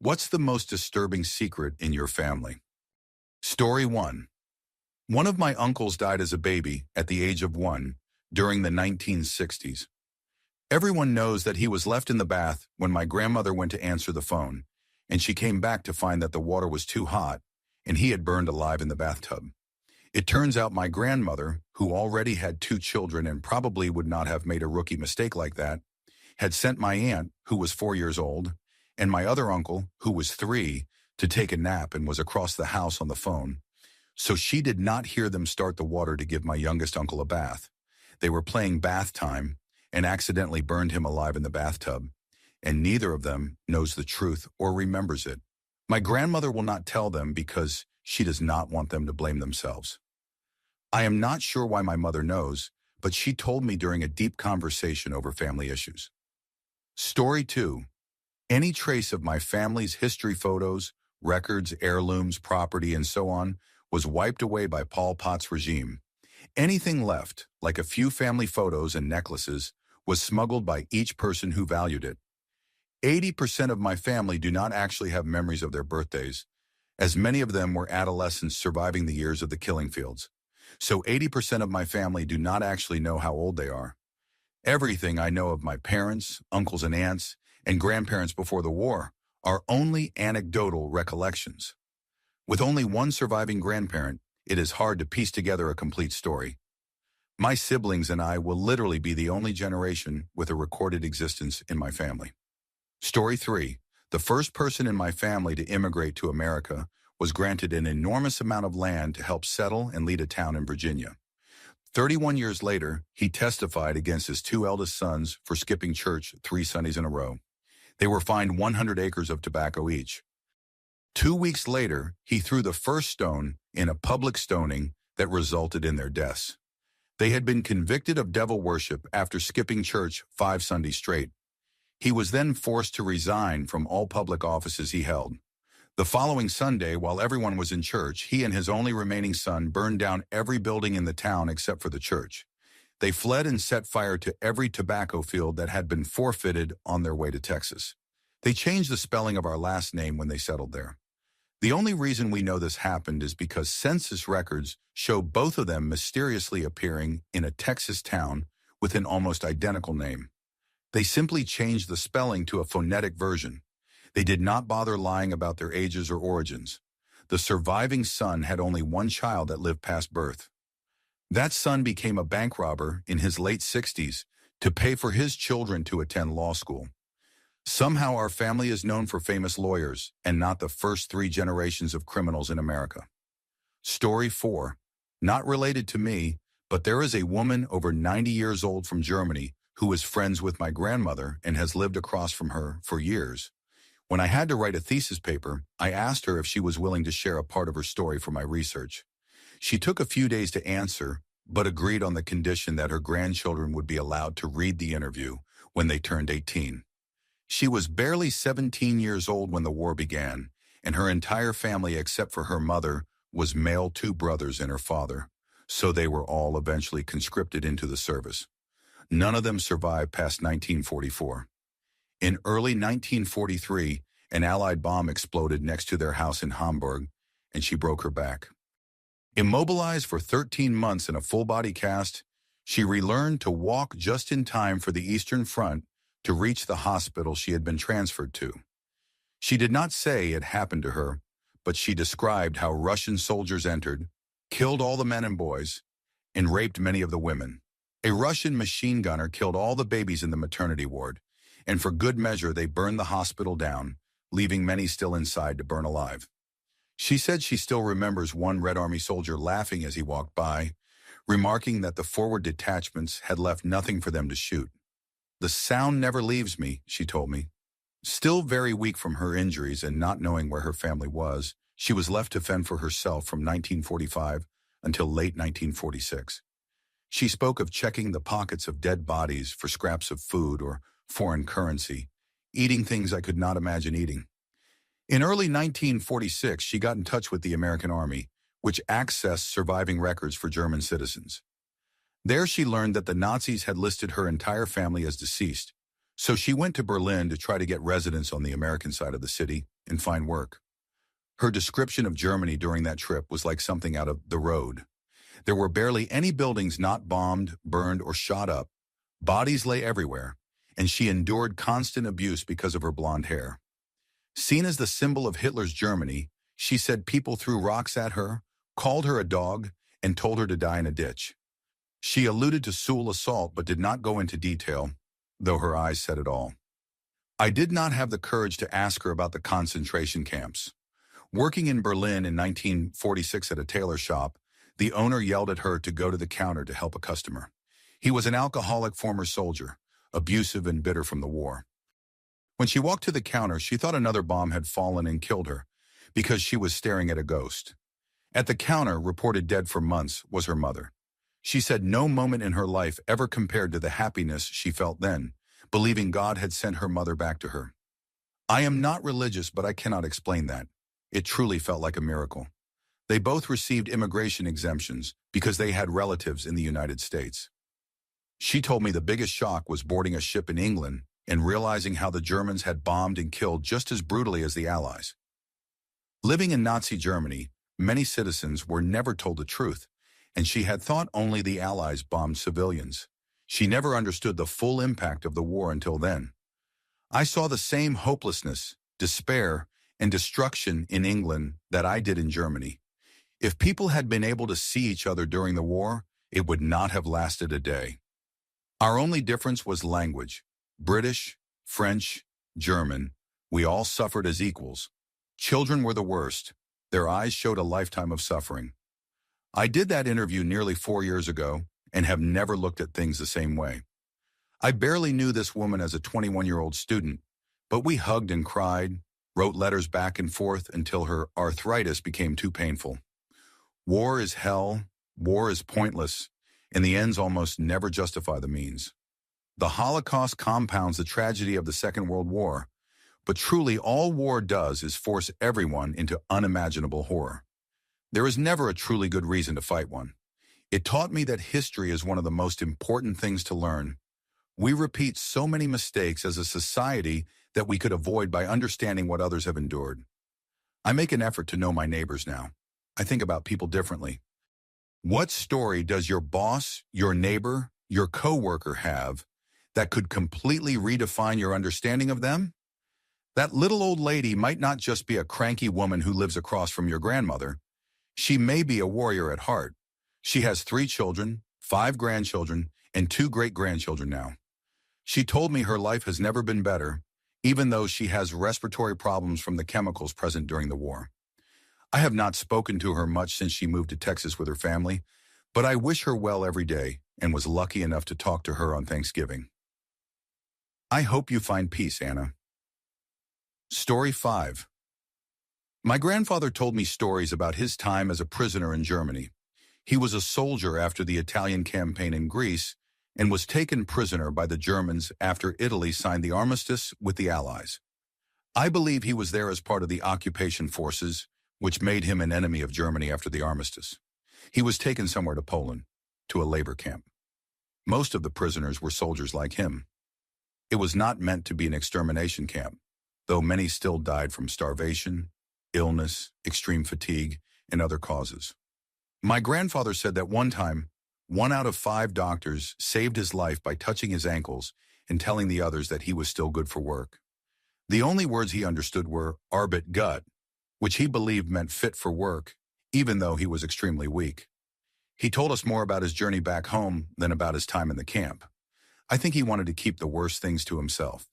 What's the most disturbing secret in your family? Story 1. One of my uncles died as a baby at the age of 1 during the 1960s. Everyone knows that he was left in the bath when my grandmother went to answer the phone, and she came back to find that the water was too hot and he had burned alive in the bathtub. It turns out my grandmother, who already had 2 children and probably would not have made a rookie mistake like that, had sent my aunt, who was 4 years old, and my other uncle, who was 3, to take a nap and was across the house on the phone. So she did not hear them start the water to give my youngest uncle a bath. They were playing bath time and accidentally burned him alive in the bathtub, and neither of them knows the truth or remembers it. My grandmother will not tell them because she does not want them to blame themselves. I am not sure why my mother knows, but she told me during a deep conversation over family issues. Story 2. Any trace of my family's history photos, records, heirlooms, property, and so on was wiped away by Pol Pot's regime. Anything left, like a few family photos and necklaces, was smuggled by each person who valued it. 80% of my family do not actually have memories of their birthdays, as many of them were adolescents surviving the years of the killing fields. So 80% of my family do not actually know how old they are. Everything I know of my parents, uncles and aunts, and grandparents before the war are only anecdotal recollections. With only one surviving grandparent, it is hard to piece together a complete story. My siblings and I will literally be the only generation with a recorded existence in my family. Story 3. The first person in my family to immigrate to America was granted an enormous amount of land to help settle and lead a town in Virginia. 31 years later, he testified against his 2 eldest sons for skipping church 3 Sundays in a row. They were fined 100 acres of tobacco each. 2 weeks later, he threw the first stone in a public stoning that resulted in their deaths. They had been convicted of devil worship after skipping church 5 Sundays straight. He was then forced to resign from all public offices he held. The following Sunday, while everyone was in church, he and his only remaining son burned down every building in the town except for the church. They fled and set fire to every tobacco field that had been forfeited on their way to Texas. They changed the spelling of our last name when they settled there. The only reason we know this happened is because census records show both of them mysteriously appearing in a Texas town with an almost identical name. They simply changed the spelling to a phonetic version. They did not bother lying about their ages or origins. The surviving son had only one child that lived past birth. That son became a bank robber in his late 60s to pay for his children to attend law school. Somehow our family is known for famous lawyers and not the first 3 generations of criminals in America. Story 4. Not related to me, but there is a woman over 90 years old from Germany who is friends with my grandmother and has lived across from her for years. When I had to write a thesis paper, I asked her if she was willing to share a part of her story for my research. She took a few days to answer, but agreed on the condition that her grandchildren would be allowed to read the interview when they turned 18. She was barely 17 years old when the war began, and her entire family except for her mother was male 2 brothers and her father, so they were all eventually conscripted into the service. None of them survived past 1944. In early 1943, an Allied bomb exploded next to their house in Hamburg, and she broke her back. Immobilized for 13 months in a full-body cast, she relearned to walk just in time for the Eastern Front to reach the hospital she had been transferred to. She did not say it happened to her, but she described how Russian soldiers entered, killed all the men and boys, and raped many of the women. A Russian machine gunner killed all the babies in the maternity ward, and for good measure they burned the hospital down, leaving many still inside to burn alive. She said she still remembers one Red Army soldier laughing as he walked by, remarking that the forward detachments had left nothing for them to shoot. "The sound never leaves me," she told me. Still very weak from her injuries and not knowing where her family was, she was left to fend for herself from 1945 until late 1946. She spoke of checking the pockets of dead bodies for scraps of food or foreign currency, eating things I could not imagine eating. In early 1946, she got in touch with the American Army, which accessed surviving records for German citizens. There she learned that the Nazis had listed her entire family as deceased, So she went to Berlin to try to get residence on the American side of the city and find work. Her description of Germany during that trip was like something out of The Road. There were barely any buildings not bombed, burned, or shot up. Bodies lay everywhere, and she endured constant abuse because of her blonde hair. Seen as the symbol of Hitler's Germany, she said people threw rocks at her, called her a dog, and told her to die in a ditch. She alluded to Soule assault but did not go into detail, though her eyes said it all. I did not have the courage to ask her about the concentration camps. Working in Berlin in 1946 at a tailor shop, the owner yelled at her to go to the counter to help a customer. He was an alcoholic former soldier, abusive and bitter from the war. When she walked to the counter, she thought another bomb had fallen and killed her because she was staring at a ghost. At the counter, reported dead for months, was her mother. She said no moment in her life ever compared to the happiness she felt then, believing God had sent her mother back to her. I am not religious, but I cannot explain that. It truly felt like a miracle. They both received immigration exemptions because they had relatives in the United States. She told me the biggest shock was boarding a ship in England and realizing how the Germans had bombed and killed just as brutally as the Allies. Living in Nazi Germany, many citizens were never told the truth, and she had thought only the Allies bombed civilians. She never understood the full impact of the war until then. I saw the same hopelessness, despair, and destruction in England that I did in Germany. If people had been able to see each other during the war, it would not have lasted a day. Our only difference was language. British, French, German, we all suffered as equals. Children were the worst. Their eyes showed a lifetime of suffering. I did that interview nearly 4 years ago and have never looked at things the same way. I barely knew this woman as a 21-year-old student, but we hugged and cried, wrote letters back and forth until her arthritis became too painful. War is hell, war is pointless, and the ends almost never justify the means. The Holocaust compounds the tragedy of the Second World War, but truly all war does is force everyone into unimaginable horror. There is never a truly good reason to fight one. It taught me that history is one of the most important things to learn. We repeat so many mistakes as a society that we could avoid by understanding what others have endured. I make an effort to know my neighbors now. I think about people differently. What story does your boss, your neighbor, your coworker have that could completely redefine your understanding of them? That little old lady might not just be a cranky woman who lives across from your grandmother. She may be a warrior at heart. She has 3 children, 5 grandchildren, and 2 great-grandchildren now. She told me her life has never been better, even though she has respiratory problems from the chemicals present during the war. I have not spoken to her much since she moved to Texas with her family, but I wish her well every day and was lucky enough to talk to her on Thanksgiving. I hope you find peace, Anna. Story 5. My grandfather told me stories about his time as a prisoner in Germany. He was a soldier after the Italian campaign in Greece and was taken prisoner by the Germans after Italy signed the armistice with the Allies. I believe he was there as part of the occupation forces, which made him an enemy of Germany after the armistice. He was taken somewhere to Poland, to a labor camp. Most of the prisoners were soldiers like him. It was not meant to be an extermination camp, though many still died from starvation, illness, extreme fatigue, and other causes. My grandfather said that one time, 1 out of 5 doctors saved his life by touching his ankles and telling the others that he was still good for work. The only words he understood were Arbeit gut, which he believed meant fit for work, even though he was extremely weak. He told us more about his journey back home than about his time in the camp. I think he wanted to keep the worst things to himself.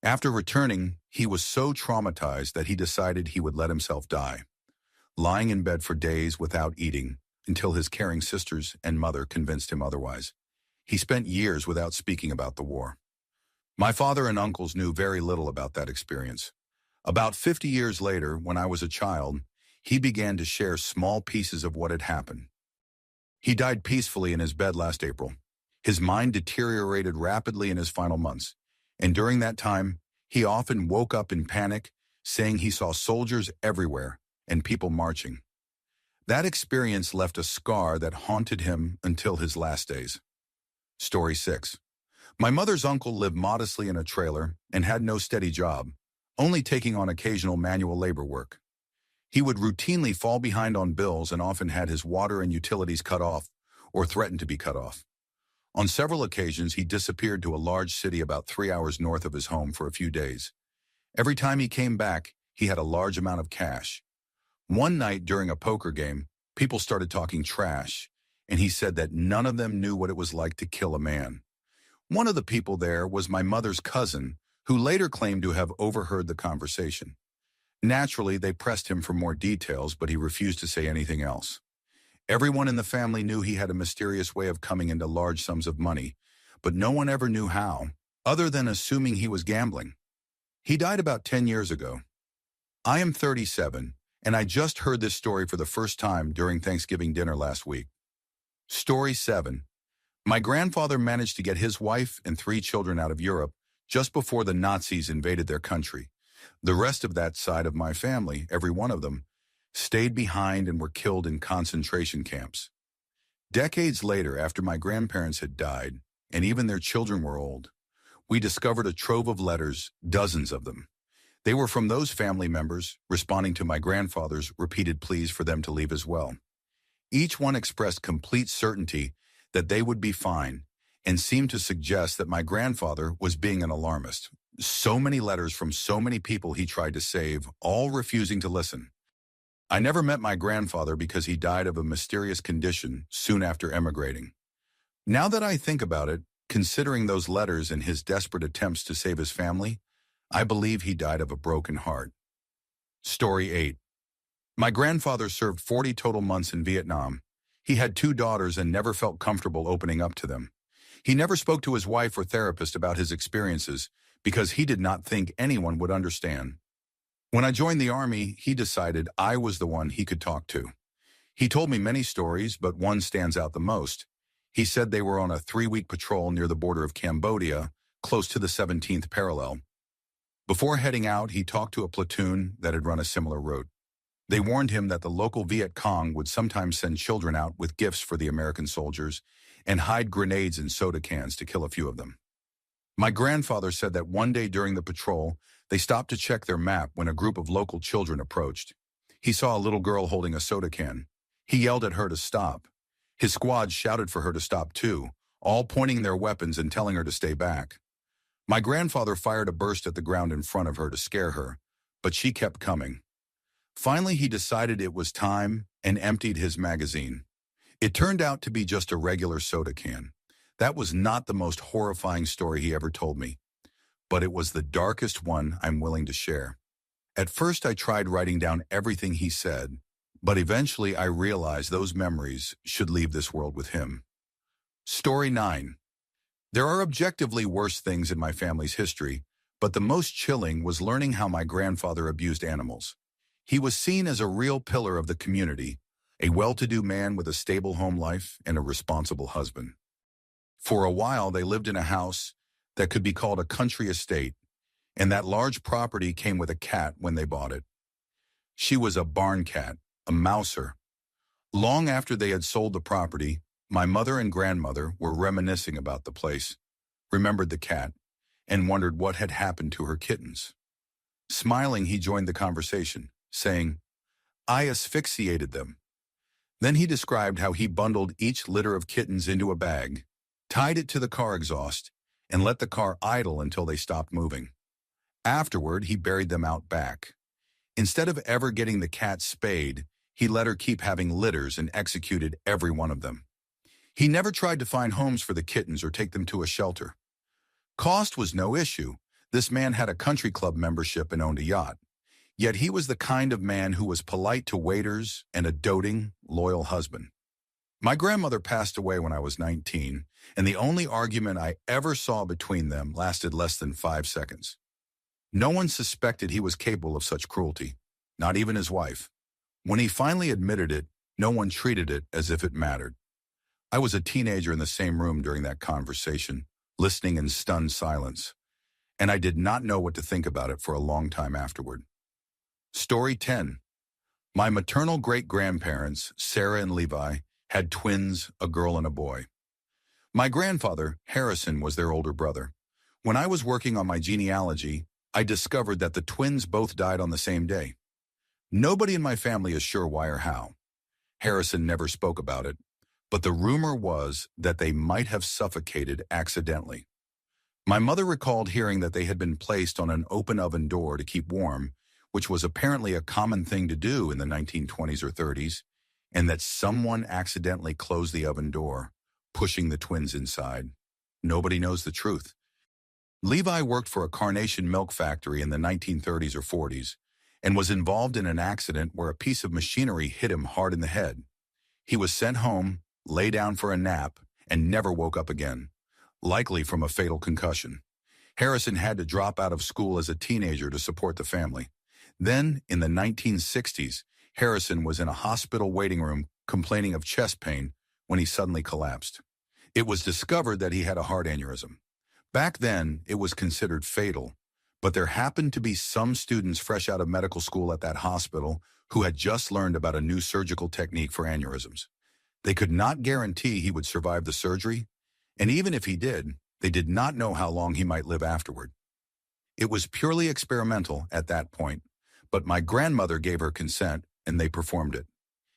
After returning, he was so traumatized that he decided he would let himself die, lying in bed for days without eating until his caring sisters and mother convinced him otherwise. He spent years without speaking about the war. My father and uncles knew very little about that experience. About 50 years later, when I was a child, he began to share small pieces of what had happened. He died peacefully in his bed last April. His mind deteriorated rapidly in his final months, and during that time, he often woke up in panic, saying he saw soldiers everywhere and people marching. That experience left a scar that haunted him until his last days. Story 6. My mother's uncle lived modestly in a trailer and had no steady job, only taking on occasional manual labor work. He would routinely fall behind on bills and often had his water and utilities cut off or threatened to be cut off. On several occasions, he disappeared to a large city about 3 hours north of his home for a few days. Every time he came back, he had a large amount of cash. One night during a poker game, people started talking trash, and he said that none of them knew what it was like to kill a man. One of the people there was my mother's cousin, who later claimed to have overheard the conversation. Naturally, they pressed him for more details, but he refused to say anything else. Everyone in the family knew he had a mysterious way of coming into large sums of money, but no one ever knew how, other than assuming he was gambling. He died about 10 years ago. I am 37, and I just heard this story for the first time during Thanksgiving dinner last week. Story 7. My grandfather managed to get his wife and 3 children out of Europe just before the Nazis invaded their country. The rest of that side of my family, every one of them, stayed behind and were killed in concentration camps. Decades later, after my grandparents had died, and even their children were old, we discovered a trove of letters, dozens of them. They were from those family members responding to my grandfather's repeated pleas for them to leave as well. Each one expressed complete certainty that they would be fine and seemed to suggest that my grandfather was being an alarmist. So many letters from so many people he tried to save, all refusing to listen. I never met my grandfather because he died of a mysterious condition soon after emigrating. Now that I think about it, considering those letters and his desperate attempts to save his family, I believe he died of a broken heart. Story 8. My grandfather served 40 total months in Vietnam. He had 2 daughters and never felt comfortable opening up to them. He never spoke to his wife or therapist about his experiences because he did not think anyone would understand. When I joined the Army, he decided I was the one he could talk to. He told me many stories, but one stands out the most. He said they were on a 3-week patrol near the border of Cambodia, close to the 17th parallel. Before heading out, he talked to a platoon that had run a similar route. They warned him that the local Viet Cong would sometimes send children out with gifts for the American soldiers and hide grenades in soda cans to kill a few of them. My grandfather said that one day during the patrol, they stopped to check their map when a group of local children approached. He saw a little girl holding a soda can. He yelled at her to stop. His squad shouted for her to stop too, all pointing their weapons and telling her to stay back. My grandfather fired a burst at the ground in front of her to scare her, but she kept coming. Finally, he decided it was time and emptied his magazine. It turned out to be just a regular soda can. That was not the most horrifying story he ever told me, but it was the darkest one I'm willing to share. At first, I tried writing down everything he said, but eventually I realized those memories should leave this world with him. Story 9. There are objectively worse things in my family's history, but the most chilling was learning how my grandfather abused animals. He was seen as a real pillar of the community, a well-to-do man with a stable home life and a responsible husband. For a while, they lived in a house that could be called a country estate, and that large property came with a cat when they bought it. She was a barn cat, a mouser. Long after they had sold the property, my mother and grandmother were reminiscing about the place, remembered the cat, and wondered what had happened to her kittens. Smiling, he joined the conversation, saying, "I asphyxiated them." Then he described how he bundled each litter of kittens into a bag, tied it to the car exhaust, and let the car idle until they stopped moving. Afterward, he buried them out back. Instead of ever getting the cat spayed, he let her keep having litters and executed every one of them. He never tried to find homes for the kittens or take them to a shelter. Cost was no issue. This man had a country club membership and owned a yacht. Yet he was the kind of man who was polite to waiters and a doting, loyal husband. My grandmother passed away when I was 19, and the only argument I ever saw between them lasted less than 5 seconds. No one suspected he was capable of such cruelty, not even his wife. When he finally admitted it, no one treated it as if it mattered. I was a teenager in the same room during that conversation, listening in stunned silence, and I did not know what to think about it for a long time afterward. Story 10. My maternal great-grandparents, Sarah and Levi, had twins, a girl and a boy. My grandfather, Harrison, was their older brother. When I was working on my genealogy, I discovered that the twins both died on the same day. Nobody in my family is sure why or how. Harrison never spoke about it, but the rumor was that they might have suffocated accidentally. My mother recalled hearing that they had been placed on an open oven door to keep warm, which was apparently a common thing to do in the 1920s or 30s, and that someone accidentally closed the oven door, pushing the twins inside. Nobody knows the truth. Levi worked for a carnation milk factory in the 1930s or 40s and was involved in an accident where a piece of machinery hit him hard in the head. He was sent home, lay down for a nap, and never woke up again, likely from a fatal concussion. Harrison had to drop out of school as a teenager to support the family. Then, in the 1960s, Harrison was in a hospital waiting room complaining of chest pain when he suddenly collapsed. It was discovered that he had a heart aneurysm. Back then, it was considered fatal, but there happened to be some students fresh out of medical school at that hospital who had just learned about a new surgical technique for aneurysms. They could not guarantee he would survive the surgery, and even if he did, they did not know how long he might live afterward. It was purely experimental at that point, but my grandmother gave her consent and they performed it.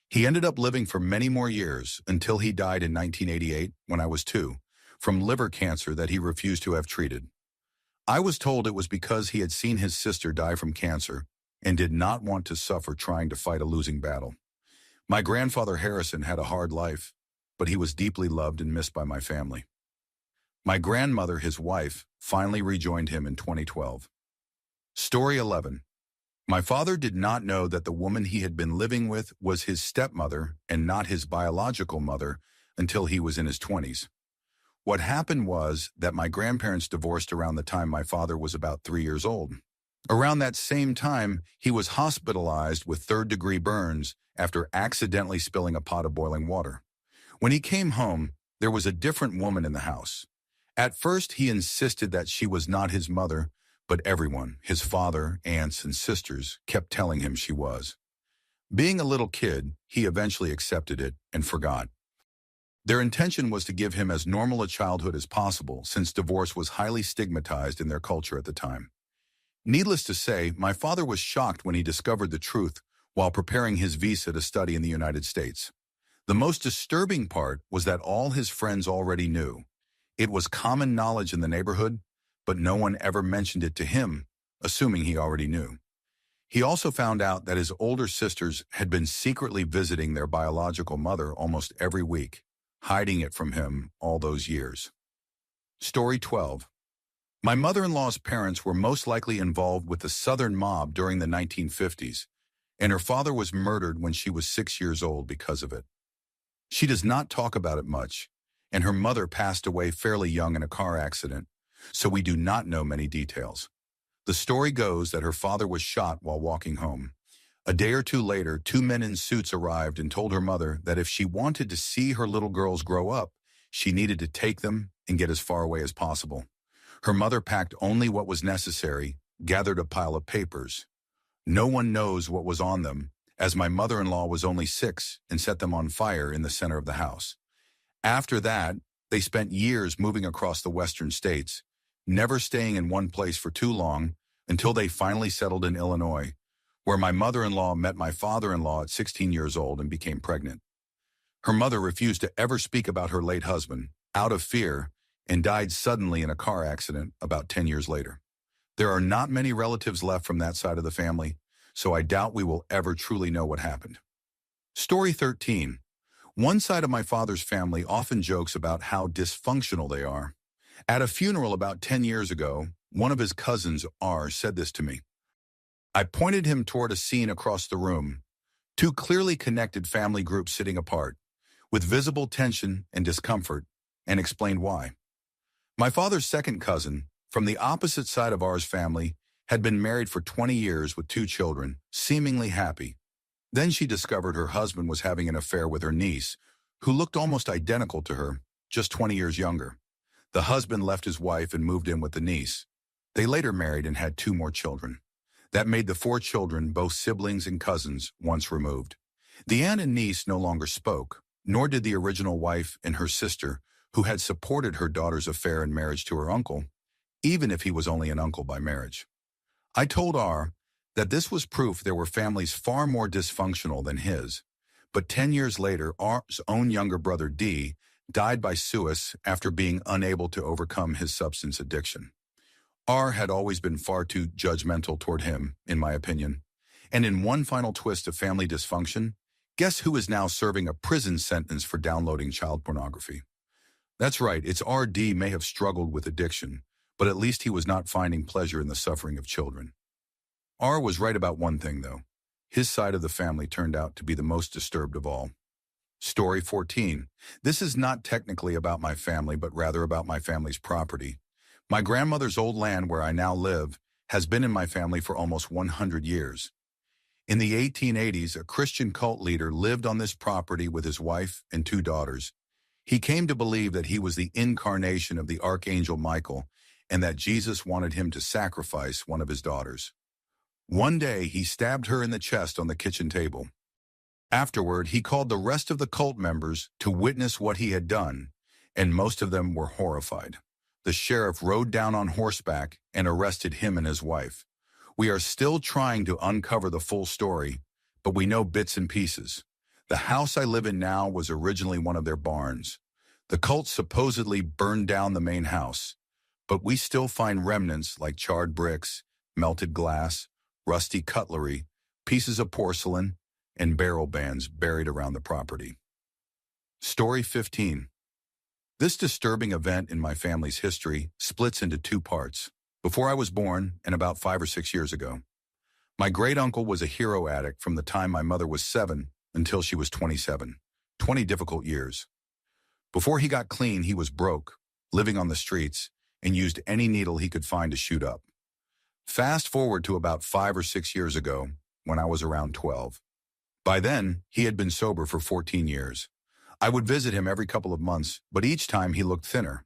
He ended up living for many more years until he died in 1988, when I was 2, from liver cancer that he refused to have treated. I was told it was because he had seen his sister die from cancer and did not want to suffer trying to fight a losing battle. My grandfather Harrison had a hard life, but he was deeply loved and missed by my family. My grandmother, his wife, finally rejoined him in 2012. Story 11. My father did not know that the woman he had been living with was his stepmother and not his biological mother until he was in his 20s. What happened was that my grandparents divorced around the time my father was about 3 years old. Around that same time, he was hospitalized with third-degree burns after accidentally spilling a pot of boiling water. When he came home, there was a different woman in the house. At first, he insisted that she was not his mother, but everyone, his father, aunts, and sisters, kept telling him she was. Being a little kid, he eventually accepted it and forgot. Their intention was to give him as normal a childhood as possible, since divorce was highly stigmatized in their culture at the time. Needless to say, my father was shocked when he discovered the truth while preparing his visa to study in the United States. The most disturbing part was that all his friends already knew. It was common knowledge in the neighborhood, but no one ever mentioned it to him, assuming he already knew. He also found out that his older sisters had been secretly visiting their biological mother almost every week, hiding it from him all those years. Story 12. My mother-in-law's parents were most likely involved with the Southern mob during the 1950s, and her father was murdered when she was 6 years old because of it. She does not talk about it much, and her mother passed away fairly young in a car accident, so we do not know many details. The story goes that her father was shot while walking home. A day or two later, 2 men in suits arrived and told her mother that if she wanted to see her little girls grow up, she needed to take them and get as far away as possible. Her mother packed only what was necessary, gathered a pile of papers. No one knows what was on them, as my mother-in-law was only 6 and set them on fire in the center of the house. After that, they spent years moving across the western states, never staying in one place for too long until they finally settled in Illinois, where my mother-in-law met my father-in-law at 16 years old and became pregnant. Her mother refused to ever speak about her late husband, out of fear, and died suddenly in a car accident about 10 years later. There are not many relatives left from that side of the family, so I doubt we will ever truly know what happened. Story 13. One side of my father's family often jokes about how dysfunctional they are. At a funeral about 10 years ago, one of his cousins, R, said this to me. I pointed him toward a scene across the room, 2 clearly connected family groups sitting apart, with visible tension and discomfort, and explained why. My father's second cousin, from the opposite side of R's family, had been married for 20 years with 2 children, seemingly happy. Then she discovered her husband was having an affair with her niece, who looked almost identical to her, just 20 years younger. The husband left his wife and moved in with the niece. They later married and had 2 more children. That made the 4 children, both siblings and cousins, once removed. The aunt and niece no longer spoke, nor did the original wife and her sister, who had supported her daughter's affair and marriage to her uncle, even if he was only an uncle by marriage. I told R that this was proof there were families far more dysfunctional than his, but 10 years later, R's own younger brother D died by suicide after being unable to overcome his substance addiction. R had always been far too judgmental toward him, in my opinion. And in one final twist of family dysfunction, guess who is now serving a prison sentence for downloading child pornography? That's right, it's RD may have struggled with addiction, but at least he was not finding pleasure in the suffering of children. R was right about one thing, though. His side of the family turned out to be the most disturbed of all. Story 14. This is not technically about my family, but rather about my family's property. My grandmother's old land where I now live has been in my family for almost 100 years. In the 1880s, a Christian cult leader lived on this property with his wife and 2 daughters. He came to believe that he was the incarnation of the Archangel Michael and that Jesus wanted him to sacrifice one of his daughters. One day, he stabbed her in the chest on the kitchen table. Afterward, he called the rest of the cult members to witness what he had done, and most of them were horrified. The sheriff rode down on horseback and arrested him and his wife. We are still trying to uncover the full story, but we know bits and pieces. The house I live in now was originally one of their barns. The cult supposedly burned down the main house, but we still find remnants like charred bricks, melted glass, rusty cutlery, pieces of porcelain, and barrel bands buried around the property. Story 15. This disturbing event in my family's history splits into 2 parts. Before I was born, and about 5 or 6 years ago, my great-uncle was a hero addict from the time my mother was 7 until she was 27. 20 difficult years. Before he got clean, he was broke, living on the streets, and used any needle he could find to shoot up. Fast forward to about 5 or 6 years ago, when I was around 12. By then, he had been sober for 14 years. I would visit him every couple of months, but each time he looked thinner.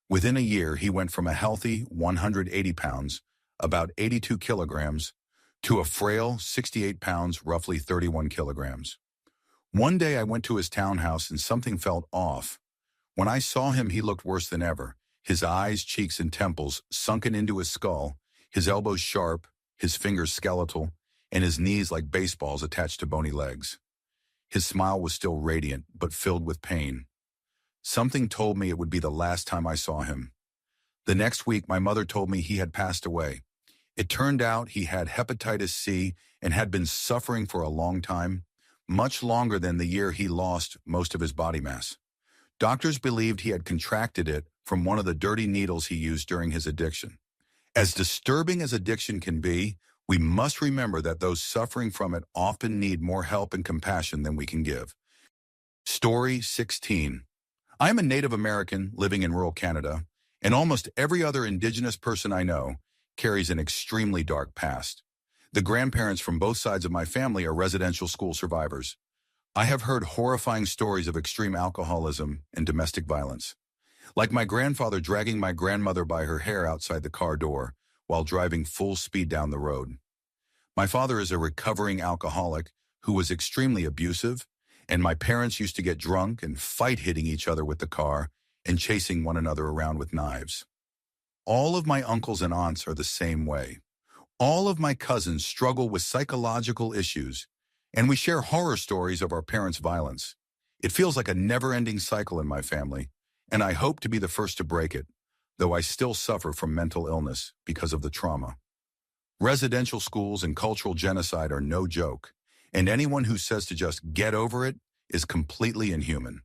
Within a year, he went from a healthy 180 pounds, about 82 kilograms, to a frail 68 pounds, roughly 31 kilograms. One day I went to his townhouse and something felt off. When I saw him, he looked worse than ever. His eyes, cheeks, and temples sunken into his skull, his elbows sharp, his fingers skeletal, and his knees like baseballs attached to bony legs. His smile was still radiant, but filled with pain. Something told me it would be the last time I saw him. The next week, my mother told me he had passed away. It turned out he had hepatitis C and had been suffering for a long time, much longer than the year he lost most of his body mass. Doctors believed he had contracted it from one of the dirty needles he used during his addiction. As disturbing as addiction can be, we must remember that those suffering from it often need more help and compassion than we can give. Story 16. I am a Native American living in rural Canada, and almost every other Indigenous person I know carries an extremely dark past. The grandparents from both sides of my family are residential school survivors. I have heard horrifying stories of extreme alcoholism and domestic violence, like my grandfather dragging my grandmother by her hair outside the car door while driving full speed down the road. My father is a recovering alcoholic who was extremely abusive, and my parents used to get drunk and fight, hitting each other with the car and chasing one another around with knives. All of my uncles and aunts are the same way. All of my cousins struggle with psychological issues, and we share horror stories of our parents' violence. It feels like a never-ending cycle in my family, and I hope to be the first to break it, though I still suffer from mental illness because of the trauma. Residential schools and cultural genocide are no joke, and anyone who says to just get over it is completely inhuman.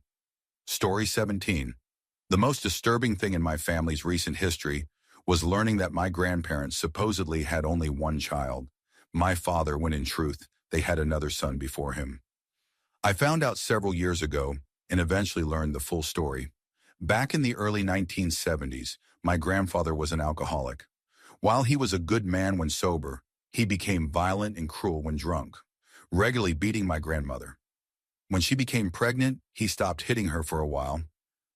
Story 17. The most disturbing thing in my family's recent history was learning that my grandparents supposedly had only one child, my father, when in truth, they had another son before him. I found out several years ago and eventually learned the full story. Back in the early 1970s, my grandfather was an alcoholic. While he was a good man when sober, he became violent and cruel when drunk, regularly beating my grandmother. When she became pregnant, he stopped hitting her for a while,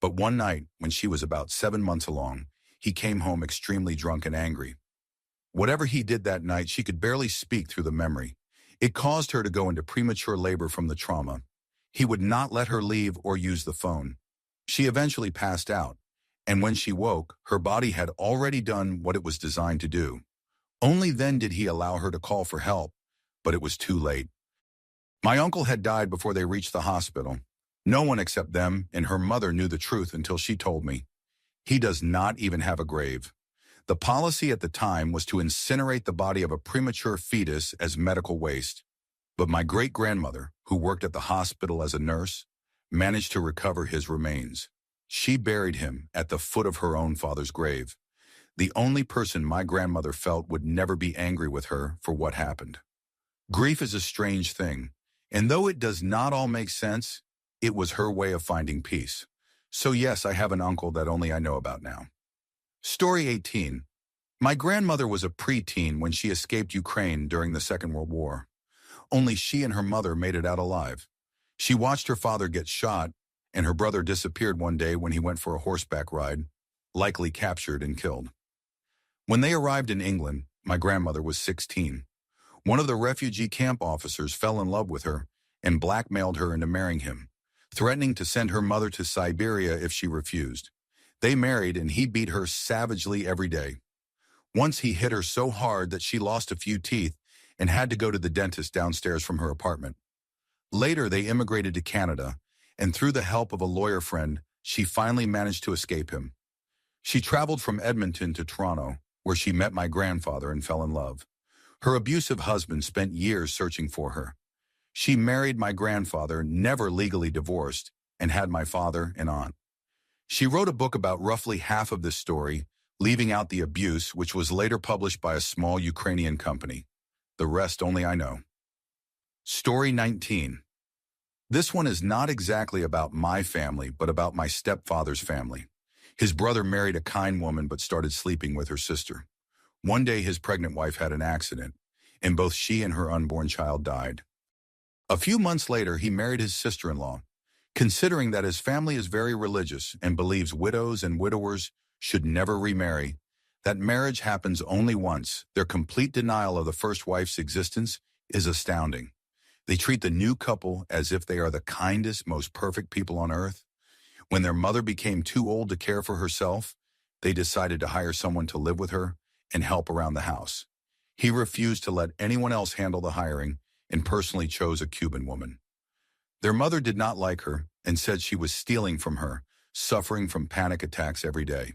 but one night, when she was about 7 months along, he came home extremely drunk and angry. Whatever he did that night, she could barely speak through the memory. It caused her to go into premature labor from the trauma. He would not let her leave or use the phone. She eventually passed out, and when she woke, her body had already done what it was designed to do. Only then did he allow her to call for help, but it was too late. My uncle had died before they reached the hospital. No one except them and her mother knew the truth until she told me. He does not even have a grave. The policy at the time was to incinerate the body of a premature fetus as medical waste. But my great-grandmother, who worked at the hospital as a nurse, managed to recover his remains. She buried him at the foot of her own father's grave, the only person my grandmother felt would never be angry with her for what happened. Grief is a strange thing, and though it does not all make sense, it was her way of finding peace. So yes, I have an uncle that only I know about now. Story 18. My grandmother was a preteen when she escaped Ukraine during the Second World War. Only she and her mother made it out alive. She watched her father get shot, and her brother disappeared one day when he went for a horseback ride, likely captured and killed. When they arrived in England, my grandmother was 16. One of the refugee camp officers fell in love with her and blackmailed her into marrying him, threatening to send her mother to Siberia if she refused. They married, and he beat her savagely every day. Once he hit her so hard that she lost a few teeth and had to go to the dentist downstairs from her apartment. Later, they immigrated to Canada, and through the help of a lawyer friend, she finally managed to escape him. She traveled from Edmonton to Toronto, where she met my grandfather and fell in love. Her abusive husband spent years searching for her. She married my grandfather, never legally divorced, and had my father and aunt. She wrote a book about roughly half of this story, leaving out the abuse, which was later published by a small Ukrainian company. The rest only I know. Story 19. This one is not exactly about my family, but about my stepfather's family. His brother married a kind woman but started sleeping with her sister. One day his pregnant wife had an accident, and both she and her unborn child died. A few months later, he married his sister-in-law. Considering that his family is very religious and believes widows and widowers should never remarry, that marriage happens only once, their complete denial of the first wife's existence is astounding. They treat the new couple as if they are the kindest, most perfect people on earth. When their mother became too old to care for herself, they decided to hire someone to live with her and help around the house. He refused to let anyone else handle the hiring and personally chose a Cuban woman. Their mother did not like her and said she was stealing from her, suffering from panic attacks every day.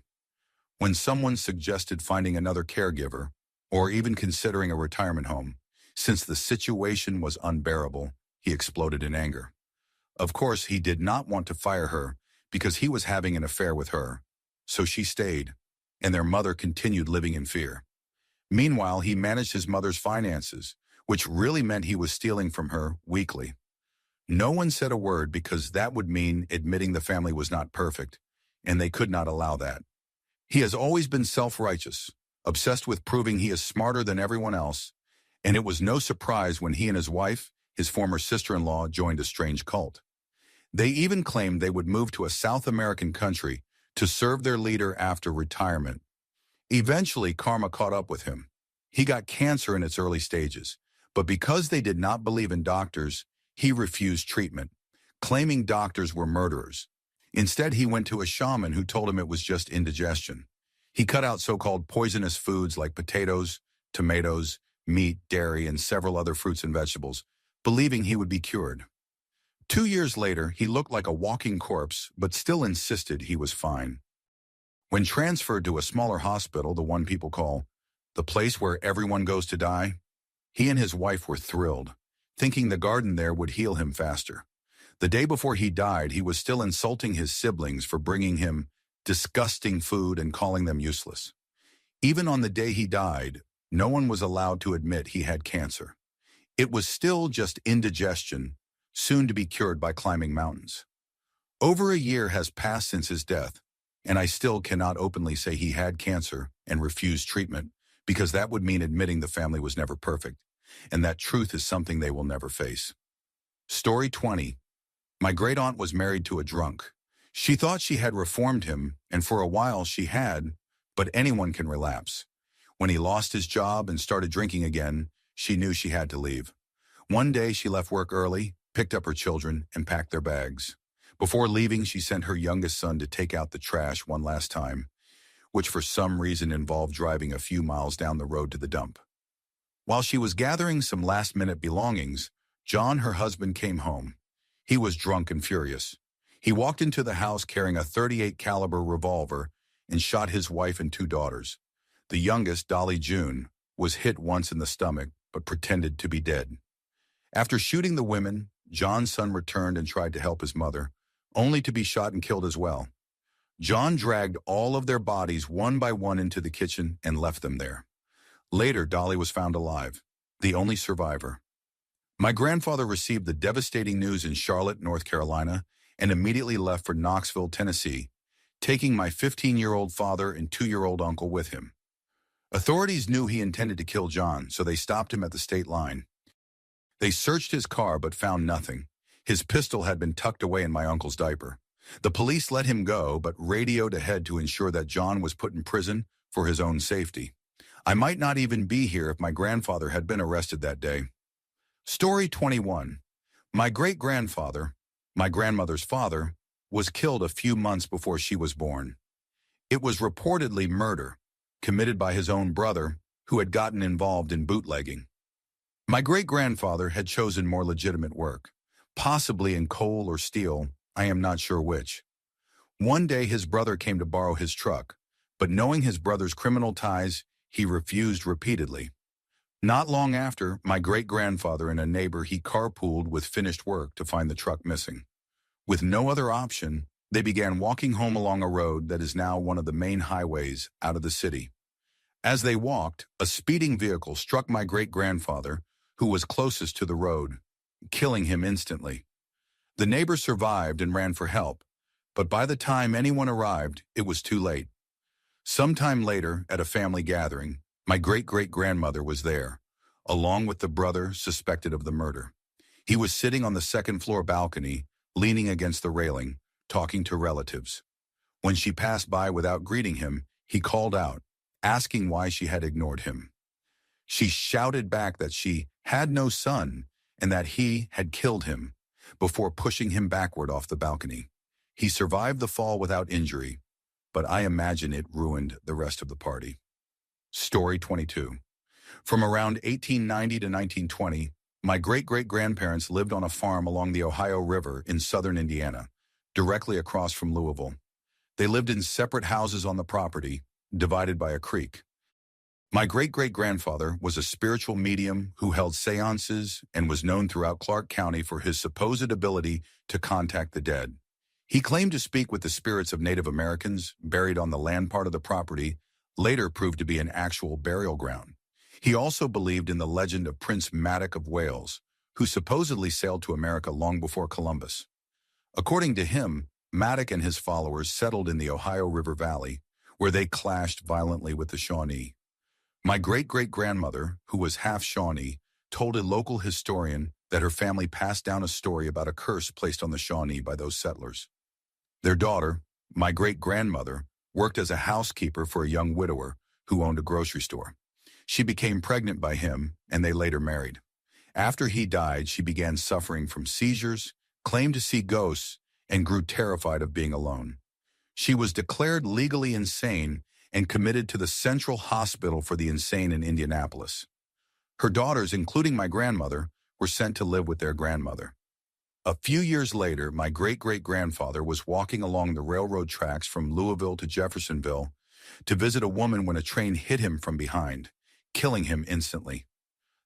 When someone suggested finding another caregiver, or even considering a retirement home, since the situation was unbearable, he exploded in anger. Of course, he did not want to fire her because he was having an affair with her, so she stayed, and their mother continued living in fear. Meanwhile, he managed his mother's finances, which really meant he was stealing from her weekly. No one said a word because that would mean admitting the family was not perfect, and they could not allow that. He has always been self-righteous, obsessed with proving he is smarter than everyone else, and it was no surprise when he and his wife, his former sister-in-law, joined a strange cult. They even claimed they would move to a South American country to serve their leader after retirement. Eventually, karma caught up with him. He got cancer in its early stages, but because they did not believe in doctors, he refused treatment, claiming doctors were murderers. Instead, he went to a shaman who told him it was just indigestion. He cut out so-called poisonous foods like potatoes, tomatoes, meat, dairy, and several other fruits and vegetables, believing he would be cured. 2 years later, he looked like a walking corpse, but still insisted he was fine. When transferred to a smaller hospital, the one people call the place where everyone goes to die, he and his wife were thrilled, thinking the garden there would heal him faster. The day before he died, he was still insulting his siblings for bringing him disgusting food and calling them useless. Even on the day he died, no one was allowed to admit he had cancer. It was still just indigestion, soon to be cured by climbing mountains. Over a year has passed since his death, and I still cannot openly say he had cancer and refused treatment, because that would mean admitting the family was never perfect, and that truth is something they will never face. Story 20. My great-aunt was married to a drunk. She thought she had reformed him, and for a while she had, but anyone can relapse. When he lost his job and started drinking again, she knew she had to leave. One day she left work early, picked up her children, and packed their bags. Before leaving, she sent her youngest son to take out the trash one last time, which for some reason involved driving a few miles down the road to the dump. While she was gathering some last-minute belongings, John, her husband, came home. He was drunk and furious. He walked into the house carrying a .38 caliber revolver and shot his wife and two daughters. The youngest, Dolly June, was hit once in the stomach but pretended to be dead. After shooting the women, John's son returned and tried to help his mother, only to be shot and killed as well. John dragged all of their bodies one by one into the kitchen and left them there. Later, Dolly was found alive, the only survivor. My grandfather received the devastating news in Charlotte, North Carolina, and immediately left for Knoxville, Tennessee, taking my 15-year-old father and 2-year-old uncle with him. Authorities knew he intended to kill John, so they stopped him at the state line. They searched his car but found nothing. His pistol had been tucked away in my uncle's diaper. The police let him go but radioed ahead to ensure that John was put in prison for his own safety. I might not even be here if my grandfather had been arrested that day. Story 21. My great-grandfather, my grandmother's father, was killed a few months before she was born. It was reportedly murder, committed by his own brother, who had gotten involved in bootlegging. My great-grandfather had chosen more legitimate work, possibly in coal or steel, I am not sure which. One day his brother came to borrow his truck, but knowing his brother's criminal ties, he refused repeatedly. Not long after, my great-grandfather and a neighbor he carpooled with finished work to find the truck missing. With no other option, they began walking home along a road that is now one of the main highways out of the city. As they walked, a speeding vehicle struck my great-grandfather, who was closest to the road, killing him instantly. The neighbor survived and ran for help, but by the time anyone arrived, it was too late. Sometime later, at a family gathering, my great-great-grandmother was there, along with the brother suspected of the murder. He was sitting on the second-floor balcony, leaning against the railing, talking to relatives. When she passed by without greeting him, he called out, asking why she had ignored him. She shouted back that she had no son and that he had killed him, before pushing him backward off the balcony. He survived the fall without injury, but I imagine it ruined the rest of the party. Story 22. From around 1890 to 1920, my great-great-grandparents lived on a farm along the Ohio River in southern Indiana, directly across from Louisville. They lived in separate houses on the property, divided by a creek. My great-great-grandfather was a spiritual medium who held seances and was known throughout Clark County for his supposed ability to contact the dead. He claimed to speak with the spirits of Native Americans buried on the land part of the property, later proved to be an actual burial ground. He also believed in the legend of Prince Madoc of Wales, who supposedly sailed to America long before Columbus. According to him, Madoc and his followers settled in the Ohio River Valley, where they clashed violently with the Shawnee. My great-great-grandmother, who was half Shawnee, told a local historian that her family passed down a story about a curse placed on the Shawnee by those settlers. Their daughter, my great-grandmother, worked as a housekeeper for a young widower who owned a grocery store. She became pregnant by him, and they later married. After he died, she began suffering from seizures, claimed to see ghosts, and grew terrified of being alone. She was declared legally insane and committed to the Central Hospital for the Insane in Indianapolis. Her daughters, including my grandmother, were sent to live with their grandmother. A few years later, my great-great-grandfather was walking along the railroad tracks from Louisville to Jeffersonville to visit a woman when a train hit him from behind, killing him instantly.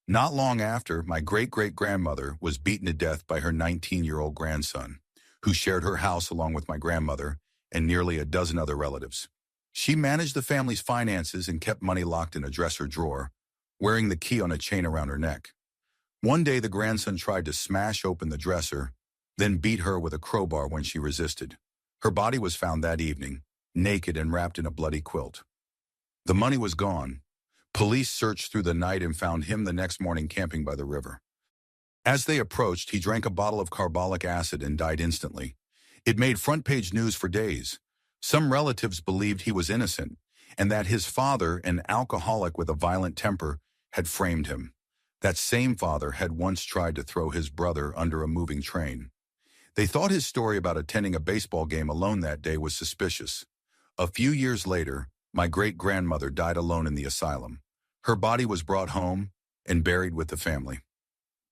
Not long after, my great-great-grandmother was beaten to death by her 19-year-old grandson, who shared her house along with my grandmother and nearly a dozen other relatives. She managed the family's finances and kept money locked in a dresser drawer, wearing the key on a chain around her neck. One day, the grandson tried to smash open the dresser, then beat her with a crowbar when she resisted. Her body was found that evening, naked and wrapped in a bloody quilt. The money was gone. Police searched through the night and found him the next morning camping by the river. As they approached, he drank a bottle of carbolic acid and died instantly. It made front-page news for days. Some relatives believed he was innocent and that his father, an alcoholic with a violent temper, had framed him. That same father had once tried to throw his brother under a moving train. They thought his story about attending a baseball game alone that day was suspicious. A few years later, my great-grandmother died alone in the asylum. Her body was brought home and buried with the family.